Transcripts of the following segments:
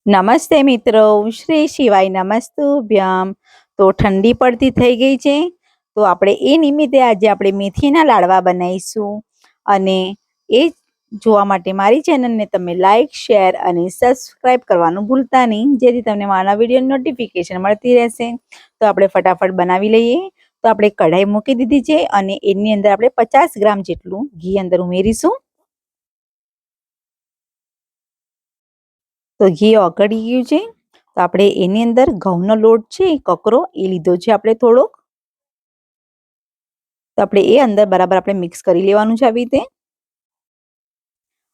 નમસ્તે મિત્રો, શ્રી શિવાય નમસ્તુભ્યમ. તો ઠંડી પડતી થઈ ગઈ છે, તો આપણે એ નિમિત્તે આજે આપણે મેથીના લાડવા બનાવીશું. અને એ જોવા માટે મારી ચેનલને તમે લાઈક, શેર અને સબસ્ક્રાઈબ કરવાનું ભૂલતા નહીં, જેથી તમને મારા વિડીયો નોટિફિકેશન મળતી રહેશે. તો આપણે ફટાફટ બનાવી લઈએ. તો આપણે કઢાઈ મૂકી દીધી છે અને એની અંદર આપણે 50 ગ્રામ જેટલું ઘી અંદર ઉમેરીશું. તો ઘી ઓગળી ગયું છે, તો આપણે એની અંદર ઘઉંનો લોટ છે કકરો એ લીધો છે આપણે થોડોક. તો આપણે એ અંદર બરાબર આપણે મિક્સ કરી લેવાનું છે આવી રીતે,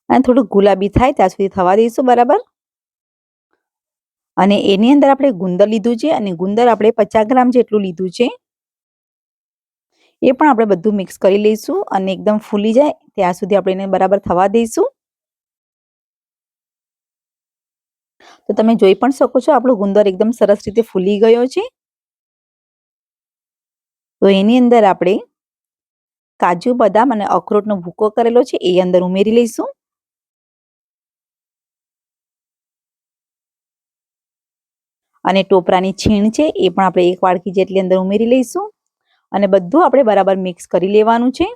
અને થોડુંક ગુલાબી થાય ત્યાં સુધી થવા દઈશું બરાબર. અને એની અંદર આપણે ગુંદર લીધું છે, અને ગુંદર આપણે 50 ગ્રામ જેટલું લીધું છે. એ પણ આપણે બધું મિક્સ કરી લઈશું અને એકદમ ફૂલી જાય ત્યાં સુધી આપણે એને બરાબર થવા દઈશું. તો તમે જોઈ પણ શકો છો આપણો ગુંદર એકદમ સરસ રીતે ફૂલી ગયો છે. તો એની અંદર આપણે કાજુ, બદામ અને અખરોટનો ભૂકો કરેલો છે એ અંદર ઉમેરી લઈશું. અને ટોપરાની છીણ છે એ પણ આપણે 1 વાડકી જેટલી અંદર ઉમેરી લઈશું. અને બધું આપણે બરાબર મિક્સ કરી લેવાનું છે.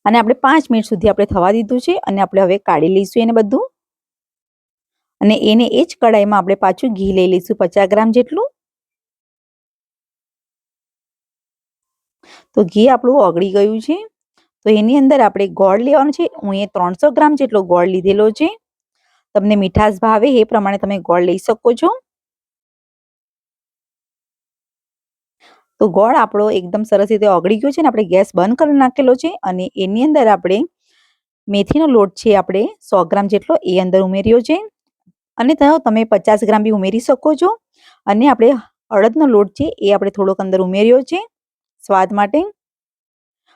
અને આપણે 5 મિનિટ સુધી આપણે થવા દીધું છે, અને આપણે હવે કાઢી લઈશું એને બધું. અને એને એ જ કઢાઈમાં આપણે પાછું ઘી લઈ લઈશું 50 ગ્રામ જેટલું. તો ઘી આપણું ઓગળી ગયું છે, તો એની અંદર આપણે ગોળ લેવાનું છે. હું એ 300 ગ્રામ જેટલો ગોળ લીધેલો છે. તમને મીઠાશ ભાવે એ પ્રમાણે તમે ગોળ લઈ શકો છો. તો ગોળ આપણો એકદમ સરસ રીતે ઓગળી ગયો છે ને આપણે ગેસ બંધ કરી નાખેલો છે. અને એની અંદર આપણે મેથીનો લોટ છે આપણે 100 ગ્રામ જેટલો એ અંદર ઉમેર્યો છે. અને તમે 50 ગ્રામ બી ઉમેરી શકો છો. અને આપણે અડદનો લોટ છે એ આપણે થોડોક અંદર ઉમેર્યો છે સ્વાદ માટે.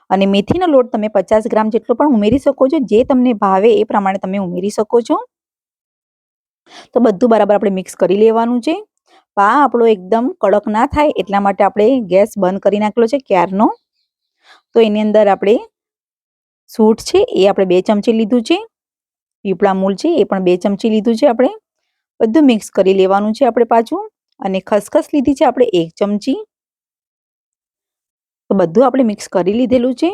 અને મેથીનો લોટ તમે 50 ગ્રામ જેટલો પણ ઉમેરી શકો છો, જે તમને ભાવે એ પ્રમાણે તમે ઉમેરી શકો છો. તો બધું બરાબર આપણે મિક્સ કરી લેવાનું છે. પા આપણો એકદમ કડક ના થાય એટલા માટે આપણે ગેસ બંધ કરી નાખેલો છે ક્યારનો. તો એની અંદર આપણે સૂંઠ છે એ આપણે 2 ચમચી લીધું છે. પીપળા મૂળ છે એ પણ 2 ચમચી લીધું છે આપણે. બધું મિક્સ કરી લેવાનું છે આપણે પાછું. અને ખસખસ લીધી છે આપણે 1 ચમચી. તો બધું આપણે મિક્સ કરી લીધેલું છે.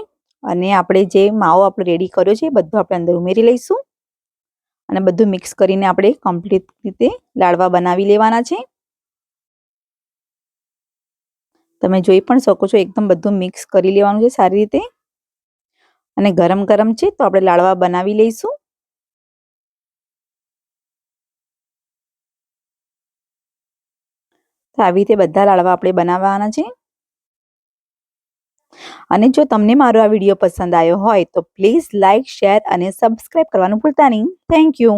અને આપણે જે માવો આપણે રેડી કર્યો છે એ બધું આપણે અંદર ઉમેરી લઈશું. અને બધું મિક્સ કરીને આપણે કમ્પ્લીટ રીતે લાડવા બનાવી લેવાના છે. તમે જોઈ પણ શકો છો એકદમ બધું મિક્સ કરી લેવાનું છે સારી રીતે. અને ગરમ ગરમ છે તો આપણે લાડવા બનાવી લઈશું. તો આવી રીતે બધા લાડવા આપણે બનાવવાના છે. અને જો તમને મારો આ વિડીયો પસંદ આવ્યો હોય તો પ્લીઝ લાઇક, શેર અને સબસ્ક્રાઇબ કરવાનું ભૂલતા નહીં. Thank you.